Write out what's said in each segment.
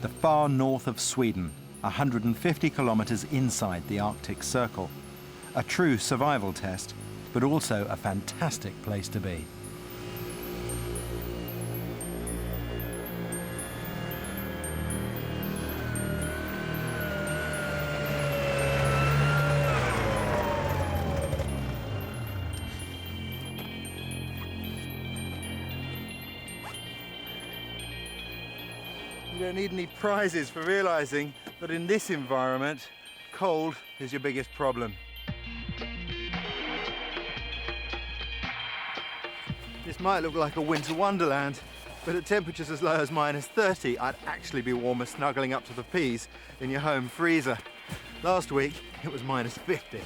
the far north of Sweden, 150 kilometers inside the Arctic Circle. A true survival test, but also a fantastic place to be. You don't need any prizes for realizing that in this environment, cold is your biggest problem. This might look like a winter wonderland, but at temperatures as low as -30, I'd actually be warmer snuggling up to the peas in your home freezer. Last week, it was -50.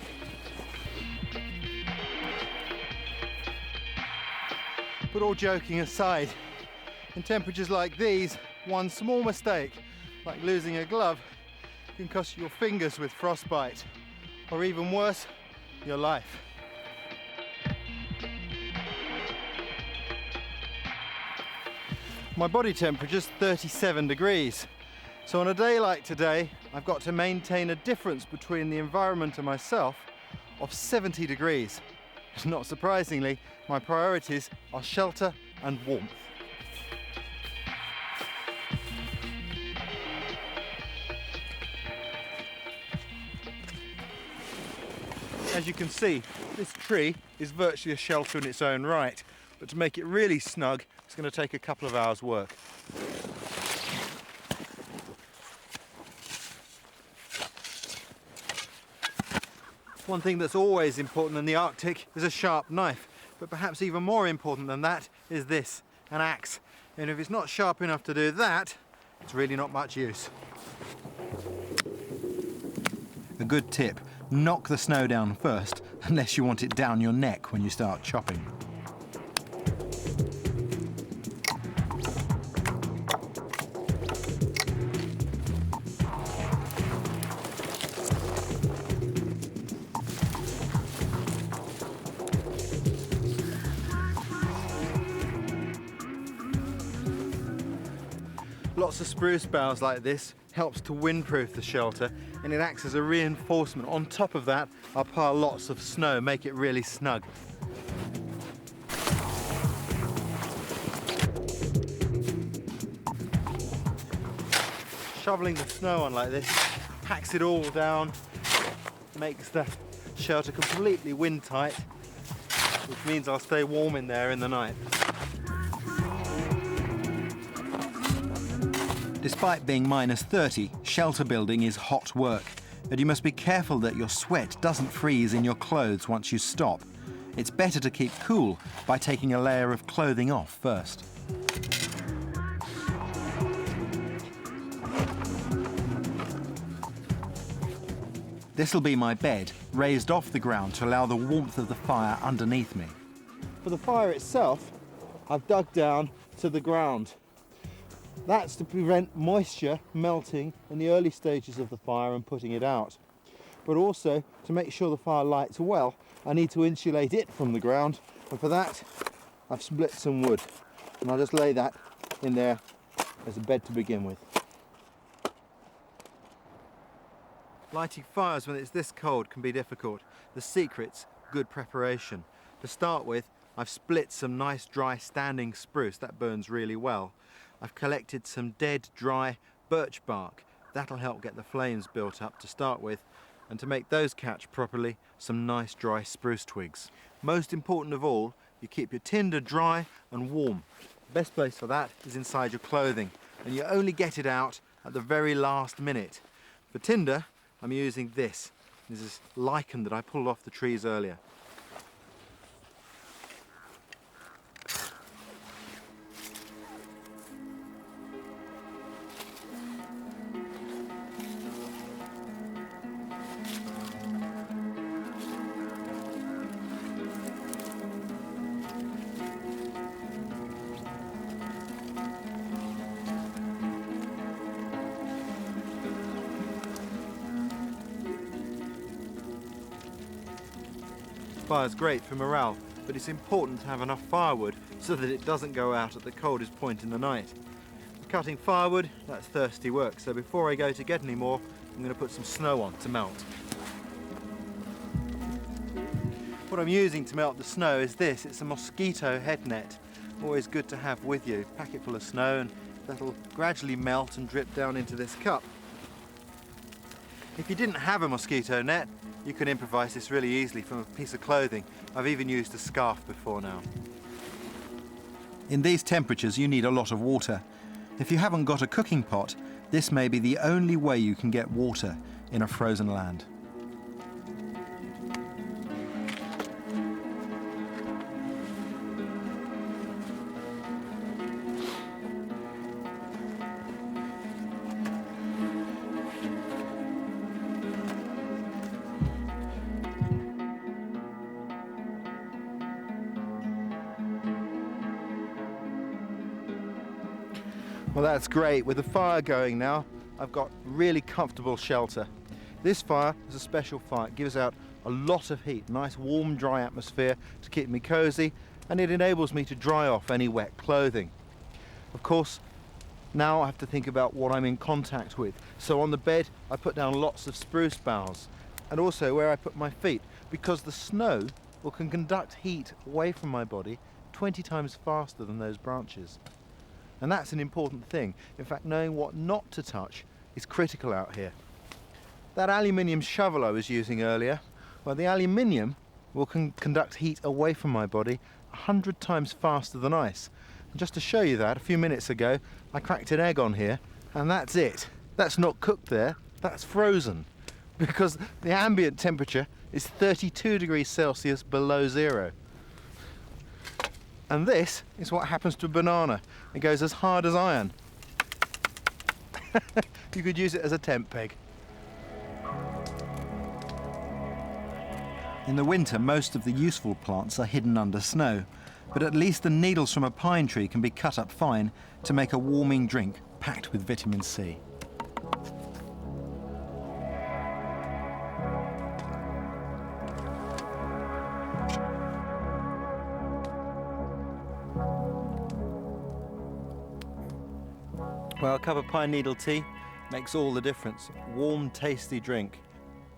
But all joking aside, in temperatures like these, one small mistake, like losing a glove, can cost you your fingers with frostbite, or even worse, your life. My body temperature's 37 degrees. So on a day like today, I've got to maintain a difference between the environment and myself of 70 degrees. Not surprisingly, my priorities are shelter and warmth. As you can see, this tree is virtually a shelter in its own right, but to make it really snug, it's going to take a couple of hours' work. One thing that's always important in the Arctic is a sharp knife, but perhaps even more important than that is this, an axe. And if it's not sharp enough to do that, it's really not much use. A good tip, knock the snow down first, unless you want it down your neck when you start chopping. Lots of spruce boughs like this helps to windproof the shelter, and it acts as a reinforcement. On top of that, I'll pile lots of snow, make it really snug. Shoveling the snow on like this packs it all down, makes the shelter completely windtight, which means I'll stay warm in there in the night. Despite being -30, shelter building is hot work, and you must be careful that your sweat doesn't freeze in your clothes once you stop. It's better to keep cool by taking a layer of clothing off first. This'll be my bed, raised off the ground to allow the warmth of the fire underneath me. For the fire itself, I've dug down to the ground. That's to prevent moisture melting in the early stages of the fire and putting it out. But also, to make sure the fire lights well, I need to insulate it from the ground, and for that, I've split some wood. And I'll just lay that in there as a bed to begin with. Lighting fires when it's this cold can be difficult. The secret's good preparation. To start with, I've split some nice dry standing spruce. That burns really well. I've collected some dead, dry birch bark. That'll help get the flames built up to start with, and to make those catch properly, some nice dry spruce twigs. Most important of all, you keep your tinder dry and warm. The best place for that is inside your clothing, and you only get it out at the very last minute. For tinder, I'm using this. This is lichen that I pulled off the trees earlier. Fire's great for morale, but it's important to have enough firewood so that it doesn't go out at the coldest point in the night. Cutting firewood, that's thirsty work, so before I go to get any more, I'm going to put some snow on to melt. What I'm using to melt the snow is this. It's a mosquito head net. Always good to have with you. Pack it full of snow and that'll gradually melt and drip down into this cup. If you didn't have a mosquito net, you can improvise this really easily from a piece of clothing. I've even used a scarf before now. In these temperatures, you need a lot of water. If you haven't got a cooking pot, this may be the only way you can get water in a frozen land. Well, that's great. With the fire going now, I've got really comfortable shelter. This fire is a special fire. It gives out a lot of heat, nice warm dry atmosphere to keep me cozy, and it enables me to dry off any wet clothing. Of course, now I have to think about what I'm in contact with. So on the bed I put down lots of spruce boughs, and also where I put my feet, because the snow can conduct heat away from my body 20 times faster than those branches. And that's an important thing. In fact, knowing what not to touch is critical out here. That aluminium shovel I was using earlier, well, the aluminium will conduct heat away from my body 100 times faster than ice. And just to show you that, a few minutes ago, I cracked an egg on here, and that's it. That's not cooked there, that's frozen. Because the ambient temperature is 32 degrees Celsius below zero. And this is what happens to a banana. It goes as hard as iron. You could use it as a tent peg. In the winter, most of the useful plants are hidden under snow, but at least the needles from a pine tree can be cut up fine to make a warming drink packed with vitamin C. Well, a cup of pine needle tea makes all the difference. Warm, tasty drink.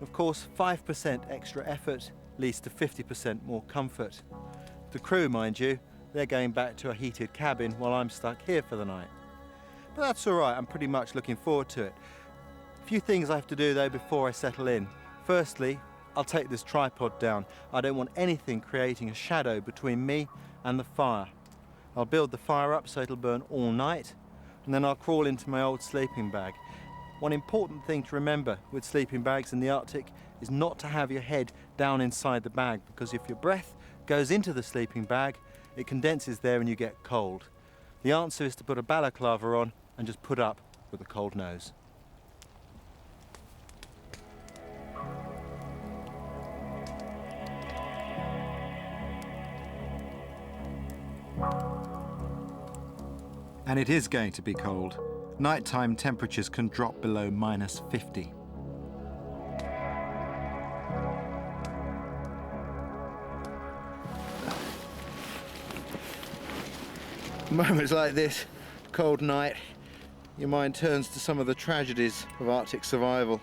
Of course, 5% extra effort leads to 50% more comfort. The crew, mind you, they're going back to a heated cabin while I'm stuck here for the night. But that's all right, I'm pretty much looking forward to it. A few things I have to do though before I settle in. Firstly, I'll take this tripod down. I don't want anything creating a shadow between me and the fire. I'll build the fire up so it'll burn all night, and then I'll crawl into my old sleeping bag. One important thing to remember with sleeping bags in the Arctic is not to have your head down inside the bag, because if your breath goes into the sleeping bag, it condenses there and you get cold. The answer is to put a balaclava on and just put up with a cold nose. And it is going to be cold. Nighttime temperatures can drop below -50. Moments like this, cold night, your mind turns to some of the tragedies of Arctic survival.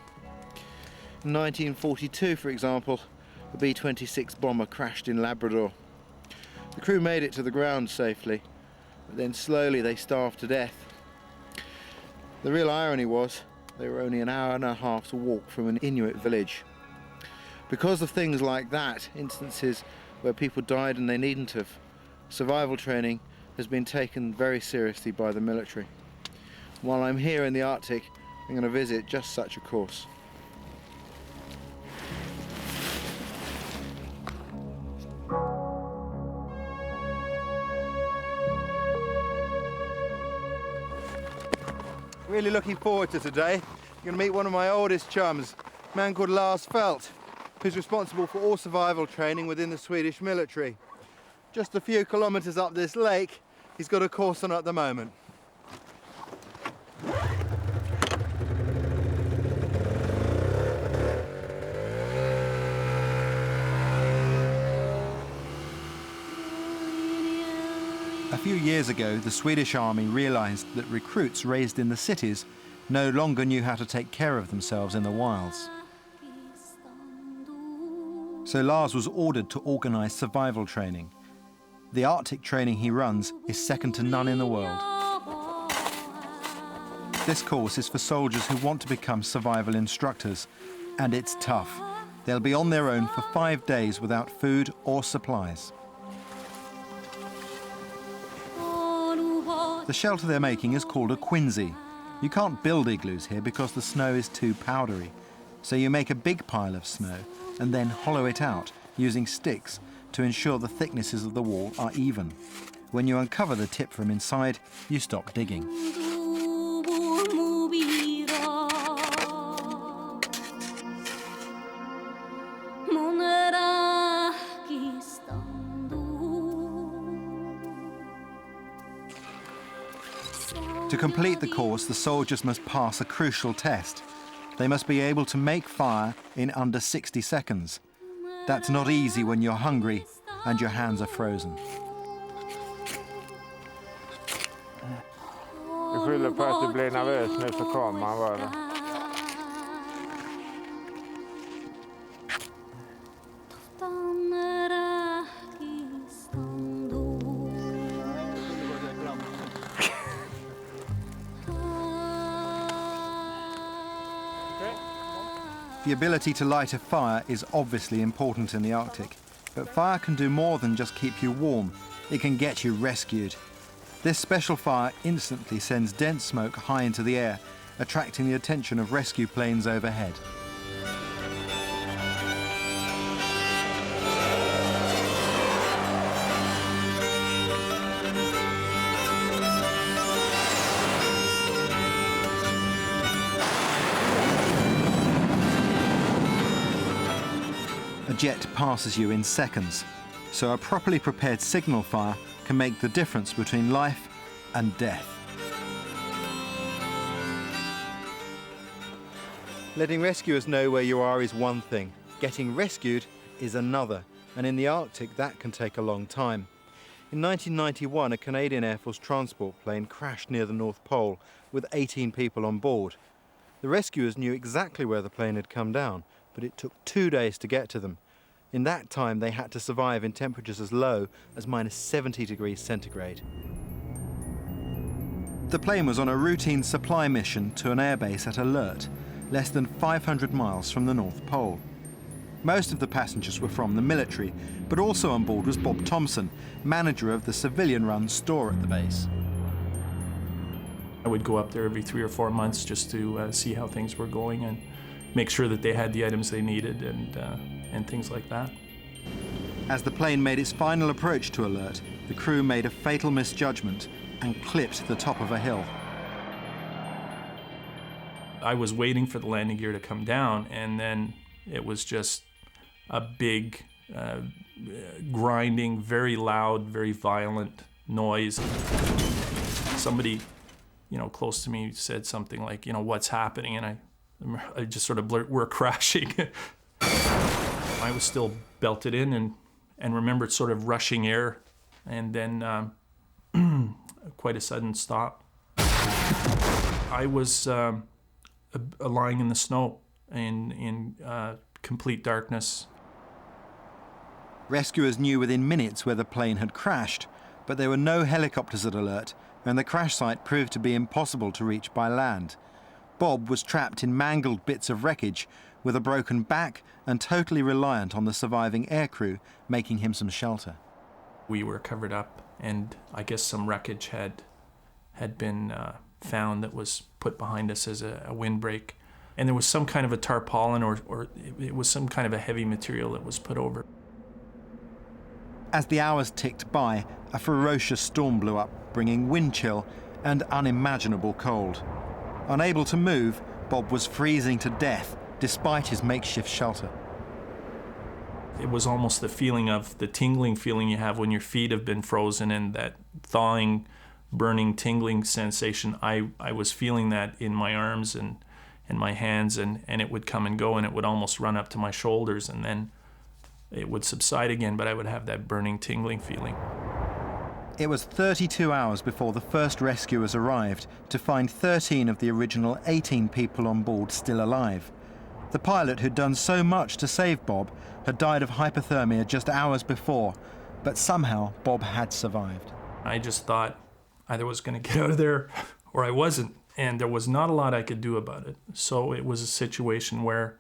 In 1942, for example, a B-26 bomber crashed in Labrador. The crew made it to the ground safely, but then slowly they starved to death. The real irony was they were only an hour and a half's walk from an Inuit village. Because of things like that, instances where people died and they needn't have, survival training has been taken very seriously by the military. While I'm here in the Arctic, I'm going to visit just such a course. Really looking forward to today. I'm going to meet one of my oldest chums, a man called Lars Felt, who's responsible for all survival training within the Swedish military. Just a few kilometres up this lake, he's got a course on at the moment. A few years ago, the Swedish army realised that recruits raised in the cities no longer knew how to take care of themselves in the wilds. So Lars was ordered to organise survival training. The Arctic training he runs is second to none in the world. This course is for soldiers who want to become survival instructors, and it's tough. They'll be on their own for 5 days without food or supplies. The shelter they're making is called a quinsy. You can't build igloos here because the snow is too powdery. So you make a big pile of snow and then hollow it out using sticks to ensure the thicknesses of the wall are even. When you uncover the tip from inside, you stop digging. To complete the course, the soldiers must pass a crucial test. They must be able to make fire in under 60 seconds. That's not easy when you're hungry and your hands are frozen. Du skyller på att du blir nervös nu så kommer man bara. The ability to light a fire is obviously important in the Arctic, but fire can do more than just keep you warm. It can get you rescued. This special fire instantly sends dense smoke high into the air, attracting the attention of rescue planes overhead. A jet passes you in seconds, so a properly prepared signal fire can make the difference between life and death. Letting rescuers know where you are is one thing. Getting rescued is another, and in the Arctic that can take a long time. In 1991, a Canadian Air Force transport plane crashed near the North Pole with 18 people on board. The rescuers knew exactly where the plane had come down, but it took 2 days to get to them. In that time, they had to survive in temperatures as low as minus 70 degrees centigrade. The plane was on a routine supply mission to an airbase at Alert, less than 500 miles from the North Pole. Most of the passengers were from the military, but also on board was Bob Thompson, manager of the civilian-run store at the base. I would go up there every 3 or 4 months just to see how things were going and make sure that they had the items they needed and things like that. As the plane made its final approach to Alert, the crew made a fatal misjudgment and clipped the top of a hill. I was waiting for the landing gear to come down, and then it was just a big, grinding, very loud, very violent noise. Somebody, close to me said something like, what's happening? And I just sort of blurted, we're crashing. I was still belted in and remembered sort of rushing air, and then quite a sudden stop. I was lying in the snow in complete darkness. Rescuers knew within minutes where the plane had crashed, but there were no helicopters at Alert, and the crash site proved to be impossible to reach by land. Bob was trapped in mangled bits of wreckage, with a broken back and totally reliant on the surviving aircrew making him some shelter. We were covered up, and I guess some wreckage had been found that was put behind us as a windbreak. And there was some kind of a tarpaulin or it was some kind of a heavy material that was put over. As the hours ticked by, a ferocious storm blew up, bringing wind chill and unimaginable cold. Unable to move, Bob was freezing to death despite his makeshift shelter. It was almost the feeling of the tingling feeling you have when your feet have been frozen, and that thawing, burning, tingling sensation. I was feeling that in my arms and my hands, and it would come and go, and it would almost run up to my shoulders, and then it would subside again, but I would have that burning, tingling feeling. It was 32 hours before the first rescuers arrived to find 13 of the original 18 people on board still alive. The pilot who'd done so much to save Bob had died of hypothermia just hours before, but somehow Bob had survived. I just thought either I was going to get out of there or I wasn't, and there was not a lot I could do about it. So it was a situation where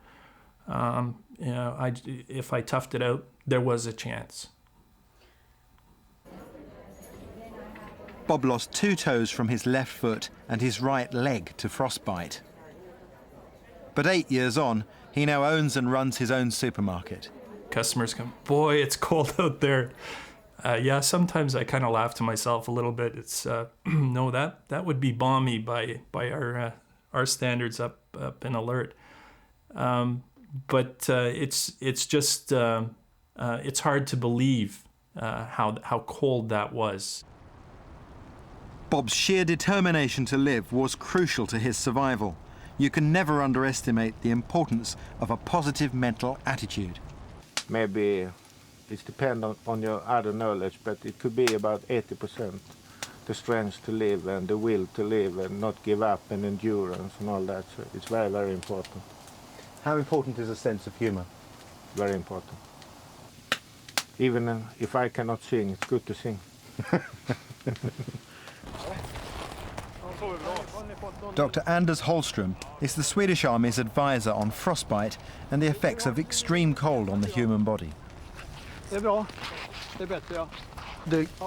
if I toughed it out, there was a chance. Bob lost 2 toes from his left foot and his right leg to frostbite. But 8 years on, he now owns and runs his own supermarket. Customers come, boy, it's cold out there. Yeah, sometimes I kind of laugh to myself a little bit. It's no, that would be balmy by our standards up in Alert. But it's just it's hard to believe how cold that was. Bob's sheer determination to live was crucial to his survival. You can never underestimate the importance of a positive mental attitude. Maybe it depends on your other knowledge, but it could be about 80%. The strength to live and the will to live and not give up and endurance and all that. So it's very, very important. How important is a sense of humour? Very important. Even if I cannot sing, it's good to sing. Dr. Anders Holmström is the Swedish Army's advisor on frostbite and the effects of extreme cold on the human body. The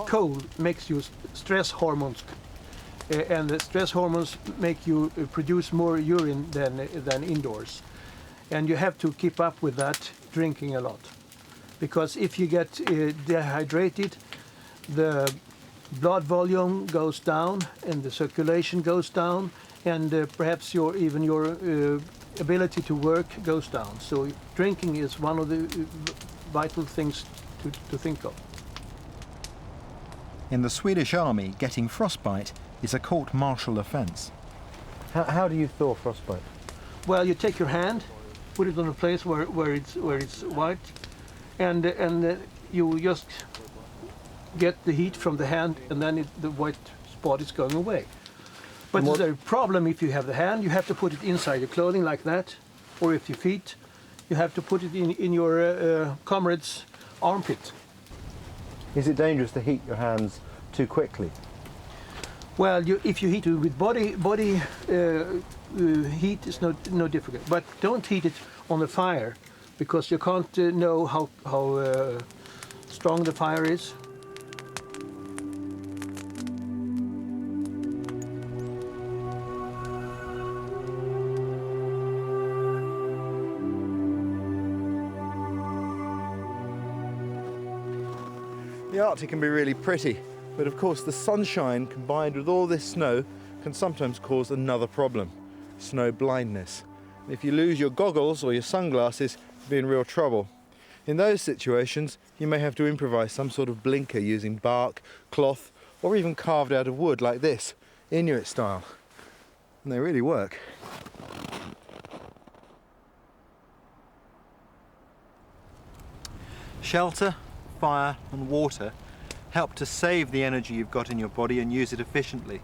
cold makes you stress hormones, and the stress hormones make you produce more urine than indoors. And you have to keep up with that, drinking a lot. Because if you get dehydrated, the blood volume goes down and the circulation goes down, and perhaps your ability to work goes down. So drinking is one of the vital things to think of. In the Swedish Army, getting frostbite is a court-martial offence. How do you thaw frostbite? Well, you take your hand, put it on a place where it's white, and you just get the heat from the hand, and then the white spot is going away. But there's a problem if you have the hand. You have to put it inside your clothing like that, or if your feet, you have to put it in your comrade's armpit. Is it dangerous to heat your hands too quickly? Well, if you heat it with body heat is no difficult, but don't heat it on the fire, because you can't know how strong the fire is. The Arctic can be really pretty, but of course the sunshine combined with all this snow can sometimes cause another problem: snow blindness. If you lose your goggles or your sunglasses, you'll be in real trouble. In those situations, you may have to improvise some sort of blinker using bark, cloth, or even carved out of wood like this, Inuit style. And they really work. Shelter, fire and water help to save the energy you've got in your body and use it efficiently.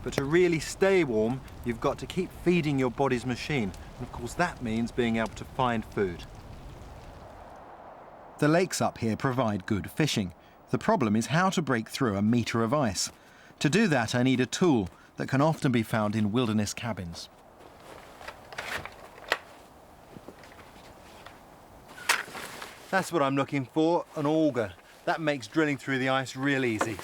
But to really stay warm, you've got to keep feeding your body's machine. And of course that means being able to find food. The lakes up here provide good fishing. The problem is how to break through a metre of ice. To do that, I need a tool that can often be found in wilderness cabins. That's what I'm looking for, an auger. That makes drilling through the ice real easy.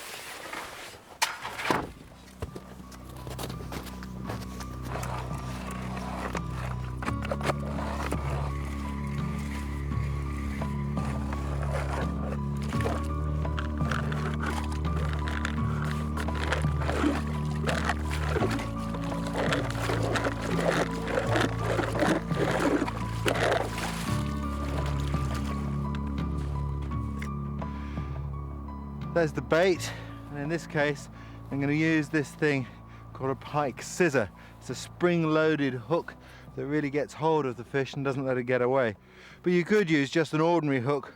There's the bait, and in this case I'm going to use this thing called a pike scissor. It's a spring-loaded hook that really gets hold of the fish and doesn't let it get away. But you could use just an ordinary hook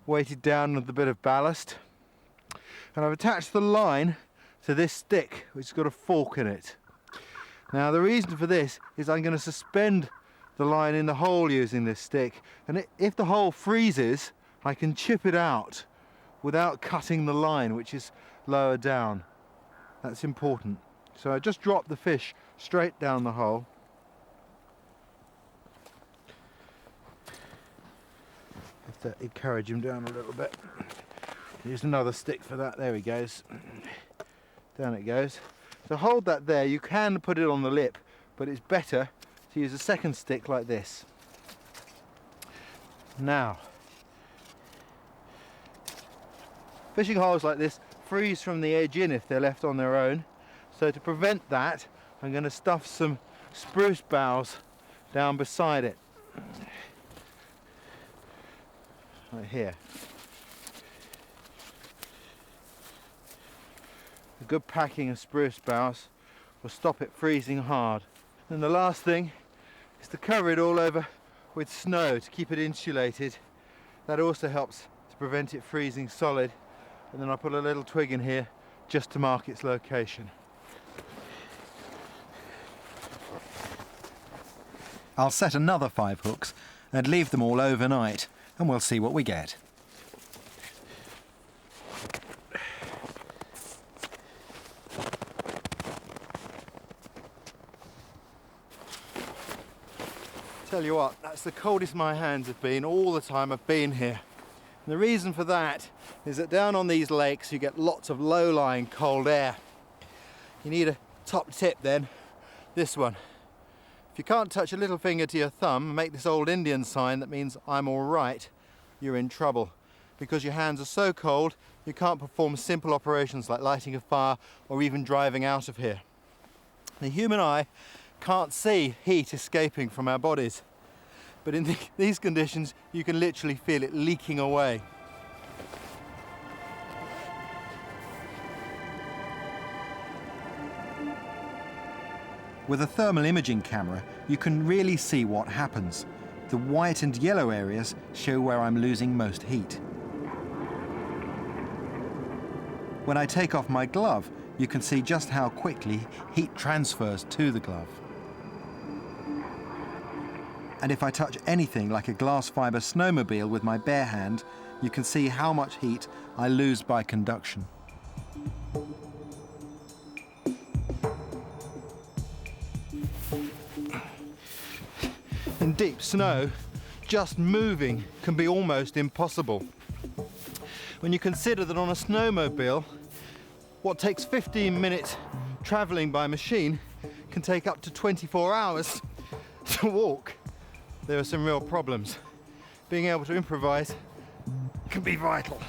weighted down with a bit of ballast. And I've attached the line to this stick, which has got a fork in it. Now the reason for this is I'm going to suspend the line in the hole using this stick, and if the hole freezes, I can chip it out without cutting the line, which is lower down. That's important. So I just drop the fish straight down the hole. Have to encourage him down a little bit. Use another stick for that. There he goes. Down it goes. So hold that there. You can put it on the lip, but it's better to use a second stick like this. Now, fishing holes like this freeze from the edge in if they're left on their own. So to prevent that, I'm going to stuff some spruce boughs down beside it. Right here. A good packing of spruce boughs will stop it freezing hard. And the last thing is to cover it all over with snow to keep it insulated. That also helps to prevent it freezing solid. And then I put a little twig in here just to mark its location. I'll set another 5 hooks and leave them all overnight, and we'll see what we get. Tell you what, that's the coldest my hands have been all the time I've been here. And the reason for that is that down on these lakes you get lots of low-lying cold air. You need a top tip then, this one. If you can't touch a little finger to your thumb and make this old Indian sign that means I'm all right, you're in trouble. Because your hands are so cold, you can't perform simple operations like lighting a fire or even driving out of here. The human eye can't see heat escaping from our bodies, but in these conditions you can literally feel it leaking away. With a thermal imaging camera, you can really see what happens. The white and yellow areas show where I'm losing most heat. When I take off my glove, you can see just how quickly heat transfers to the glove. And if I touch anything like a glass fibre snowmobile with my bare hand, you can see how much heat I lose by conduction. In deep snow, just moving can be almost impossible. When you consider that on a snowmobile, what takes 15 minutes travelling by machine can take up to 24 hours to walk, there are some real problems. Being able to improvise can be vital.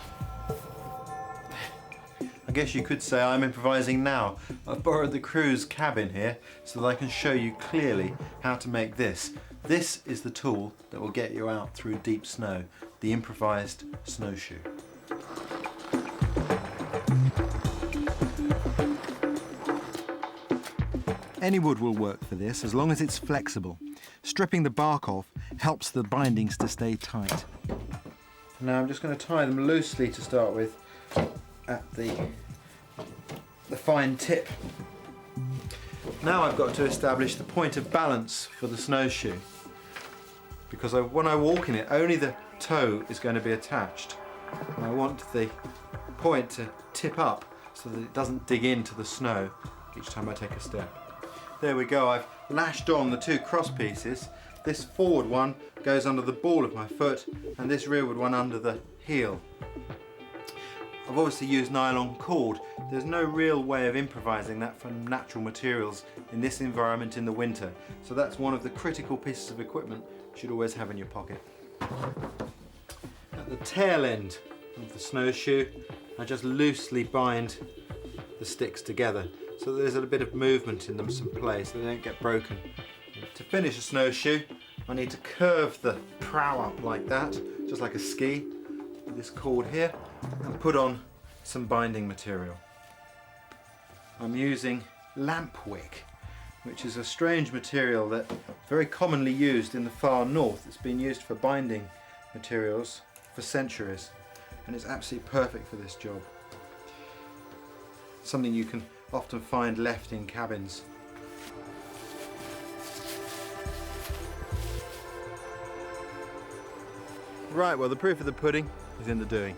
I guess you could say I'm improvising now. I've borrowed the crew's cabin here so that I can show you clearly how to make this. This is the tool that will get you out through deep snow, the improvised snowshoe. Any wood will work for this as long as it's flexible. Stripping the bark off helps the bindings to stay tight. Now I'm just going to tie them loosely to start with at the fine tip. Now I've got to establish the point of balance for the snowshoe, because when I walk in it, only the toe is going to be attached, and I want the point to tip up so that it doesn't dig into the snow each time I take a step. There we go, I've lashed on the two cross pieces. This forward one goes under the ball of my foot and this rearward one under the heel. I've obviously used nylon cord. There's no real way of improvising that from natural materials in this environment in the winter. So that's one of the critical pieces of equipment you should always have in your pocket. At the tail end of the snowshoe, I just loosely bind the sticks together so that there's a bit of movement in them, some play, so they don't get broken. To finish a snowshoe, I need to curve the prow up like that, just like a ski, with this cord here, and put on some binding material. I'm using lampwick, which is a strange material that very commonly used in the far north. It's been used for binding materials for centuries, and it's absolutely perfect for this job. something you can often find left in cabins. Right, well, the proof of the pudding is in the doing.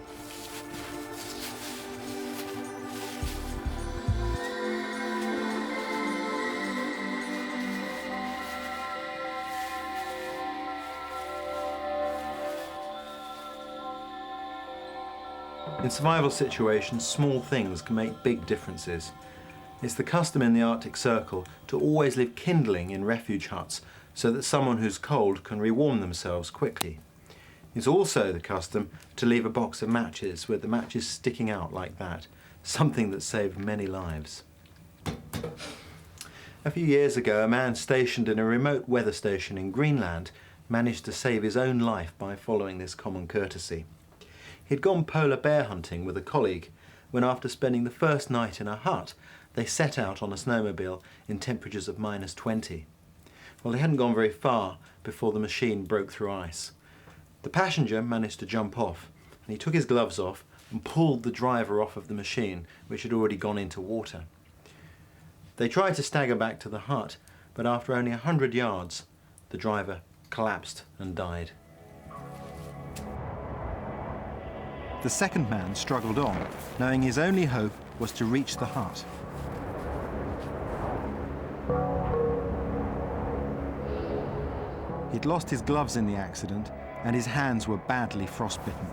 In survival situations, small things can make big differences. It's the custom in the Arctic Circle to always leave kindling in refuge huts so that someone who's cold can rewarm themselves quickly. It's also the custom to leave a box of matches with the matches sticking out like that, something that saved many lives. A few years ago, a man stationed in a remote weather station in Greenland managed to save his own life by following this common courtesy. He'd gone polar bear hunting with a colleague when, after spending the first night in a hut, they set out on a snowmobile in temperatures of -20. Well, they hadn't gone very far before the machine broke through ice. The passenger managed to jump off, and he took his gloves off and pulled the driver off of the machine, which had already gone into water. They tried to stagger back to the hut, but after only 100 yards, the driver collapsed and died. The second man struggled on, knowing his only hope was to reach the hut. He'd lost his gloves in the accident, and his hands were badly frostbitten.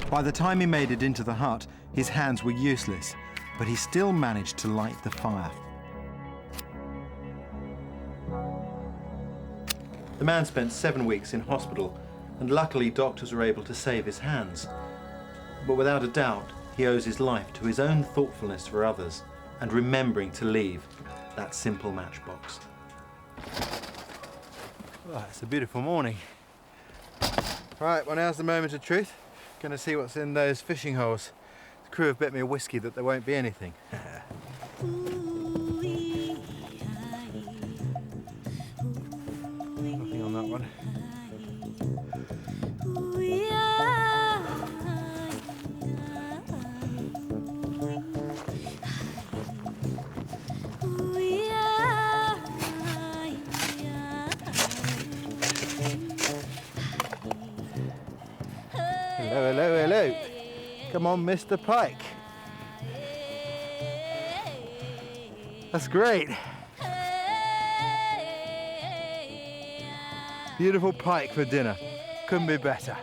By the time he made it into the hut, his hands were useless, but he still managed to light the fire. The man spent 7 weeks in hospital, and luckily doctors were able to save his hands. But without a doubt, he owes his life to his own thoughtfulness for others and remembering to leave that simple matchbox. Oh, it's a beautiful morning. Right, well, now's the moment of truth. Gonna see what's in those fishing holes. The crew have bet me a whiskey that there won't be anything. Nothing on that one. Hello, hello, hello. Come on, Mr. Pike. That's great. Beautiful pike for dinner. Couldn't be better.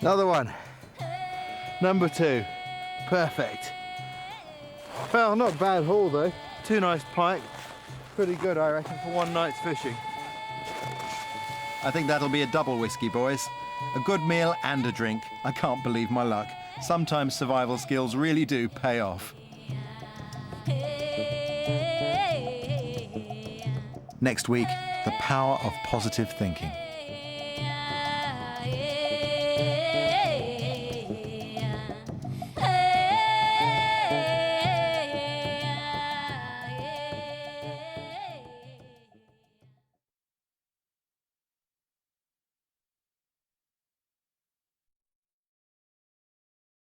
Another one. Number 2. Perfect. Well, not bad haul though. 2 nice pike. Pretty good, I reckon, for one night's fishing. I think that'll be a double whiskey, boys. A good meal and a drink. I can't believe my luck. Sometimes survival skills really do pay off. Next week, the power of positive thinking.